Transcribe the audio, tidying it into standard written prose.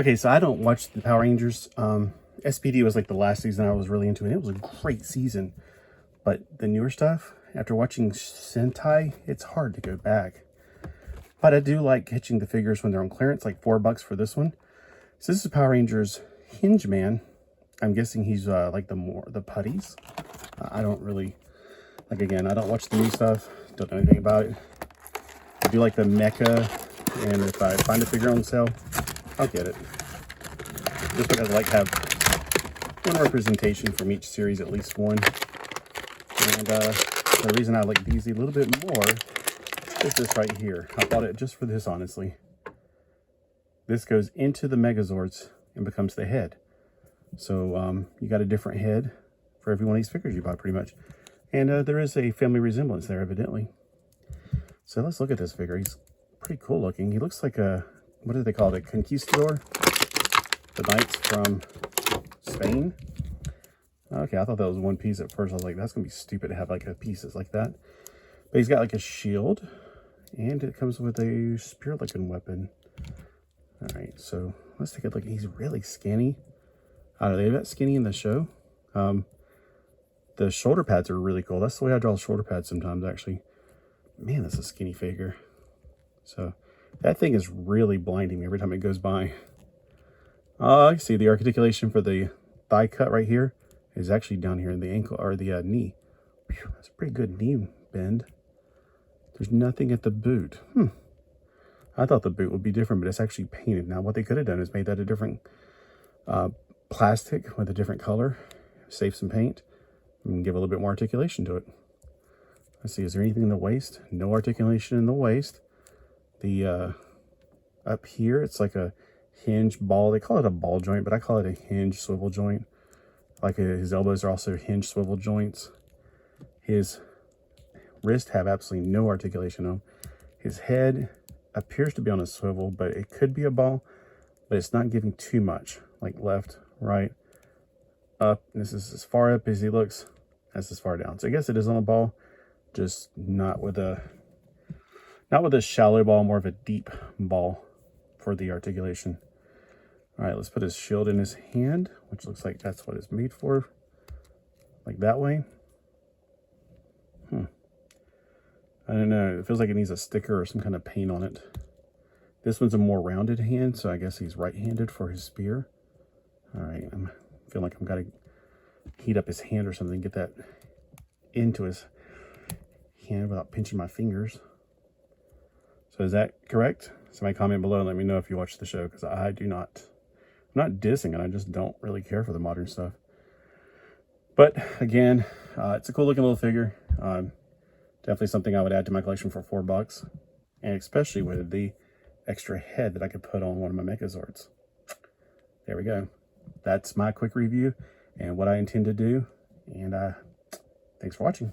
Okay, so I don't watch the Power Rangers. SPD was like the last season I was really into, and it was a great season. But the newer stuff, after watching Sentai, it's hard to go back. But I do like catching the figures when they're on clearance, like $4 for this one. So this is Power Rangers Hengeman. I'm guessing he's like the putties. I don't really, like, again, I don't watch the new stuff. Don't know anything about it. I do like the mecha, and if I find a figure on sale, I'll get it. Just because I like to have one representation from each series, at least one. And the reason I like these a little bit more is this right here. I bought it just for this, honestly. This goes into the Megazords and becomes the head. So you got a different head for every one of these figures you buy, pretty much. And there is a family resemblance there, evidently. So let's look at this figure. He's pretty cool looking. He looks like a, what do they call it? A conquistador? The knights from Spain. Okay, I thought that was one piece at first. I was like, that's going to be stupid to have like a pieces like that. But he's got like a shield. And it comes with a spear-looking weapon. Alright, so let's take a look. He's really skinny. I don't know, they're that skinny in the show. The shoulder pads are really cool. That's the way I draw shoulder pads sometimes, actually. Man, that's a skinny figure. So that thing is really blinding me every time it goes by. I see the articulation for the thigh cut right here is actually down here in the ankle, or the knee. Whew, that's a pretty good knee bend. There's nothing at the boot. I thought the boot would be different, but it's actually painted. Now, what they could have done is made that a different plastic with a different color, save some paint, and give a little bit more articulation to it. Let's see, is there anything in the waist? No articulation in the waist. The up here, it's like a hinge ball. They call it a ball joint, but I call it a hinge swivel joint. Like his elbows are also hinge swivel joints. His wrists have absolutely no articulation on them. His head appears to be on a swivel, but it could be a ball, but it's not giving too much. Like left, right, up. This is as far up as he looks. That's as far down. So I guess it is on a ball, just not with a shallow ball, more of a deep ball for the articulation. All right, let's put his shield in his hand, which looks like that's what it's made for. Like that way. I don't know. It feels like it needs a sticker or some kind of paint on it. This one's a more rounded hand, so I guess he's right-handed for his spear. All right, I feel like I'm got to heat up his hand or something, get that into his hand without pinching my fingers. So is that correct? Somebody comment below and let me know if you watch the show, because I do not. I'm not dissing it. I just don't really care for the modern stuff. But again, it's a cool looking little figure. Definitely something I would add to my collection for $4, and especially with the extra head that I could put on one of my Megazords. There we go. That's my quick review and what I intend to do. And thanks for watching.